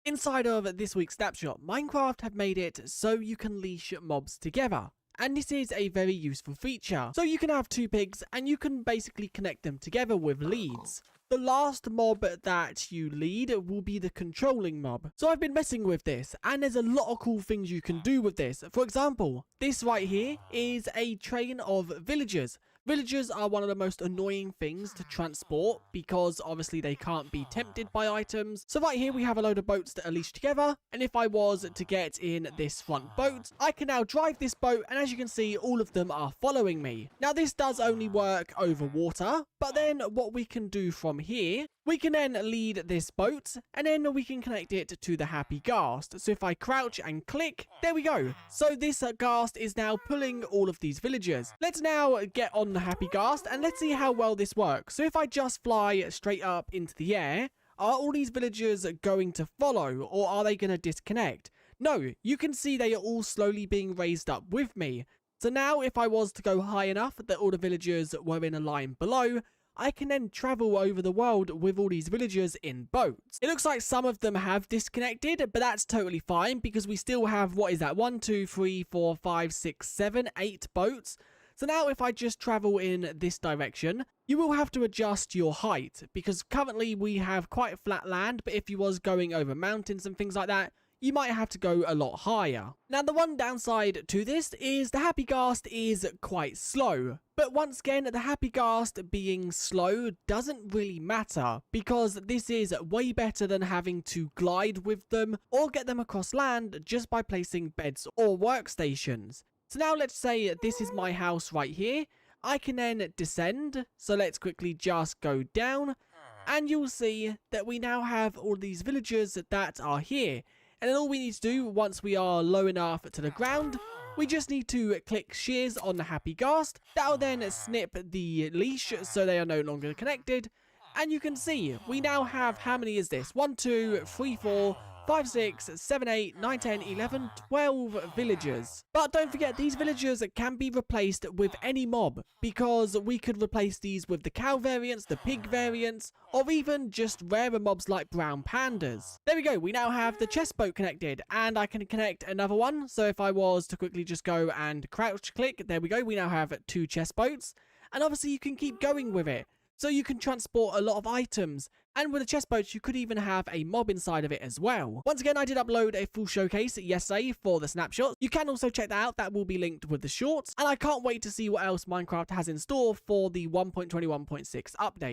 Inside of this week's snapshot, Minecraft have made it so you can leash mobs together. And this is a very useful feature. So you can have two pigs and you can basically connect them together with leads. The last mob that you lead will be the controlling mob. So I've been messing with this and there's a lot of cool things you can do with this. For example, this right here is a train of villagers. Villagers are one of the most annoying things to transport because obviously they can't be tempted by items. So right here we have a load of boats that are leashed together, and if I was to get in this front boat, I can now drive this boat, and as you can see all of them are following me. Now this does only work over water, but then what we can do from here, we can then lead this boat and then we can connect it to the happy ghast. So if I crouch and click, there we go. So this ghast is now pulling all of these villagers. Let's now get on the happy ghast and let's see how well this works. So if I just fly straight up into the air, are all these villagers going to follow or are they going to disconnect? No, you can see they are all slowly being raised up with me. So now if I was to go high enough that all the villagers were in a line below, I can then travel over the world with all these villagers in boats. It looks like some of them have disconnected, but that's totally fine because we still have, what is that, 1, 2, 3, 4, 5, 6, 7, 8 boats. So now if I just travel in this direction, you will have to adjust your height because currently we have quite flat land, but if you was going over mountains and things like that, you might have to go a lot higher. Now the one downside to this is the happy ghast is quite slow. But once again, the happy ghast being slow doesn't really matter because this is way better than having to glide with them or get them across land just by placing beds or workstations. So now let's say this is my house right here. I can then descend. So let's quickly just go down and you'll see that we now have all these villagers that are here. And then all we need to do once we are low enough to the ground, we just need to click shears on the happy ghast. That'll then snip the leash so they are no longer connected. And you can see we now have, how many is this? 1, 2, 3, 4, 5, 6, 7, 8, 9, 10, 11, 12 villagers. But don't forget, these villagers can be replaced with any mob because we could replace these with the cow variants, the pig variants, or even just rarer mobs like brown pandas. There we go, we now have the chest boat connected and I can connect another one. So if I was to quickly just go and crouch click, there we go, we now have 2 chest boats. And obviously you can keep going with it. So you can transport a lot of items, and with the chest boats you could even have a mob inside of it as well. Once again, I did upload a full showcase yesterday for the snapshot. You can also check that out, that will be linked with the shorts, and I can't wait to see what else Minecraft has in store for the 1.21.6 update.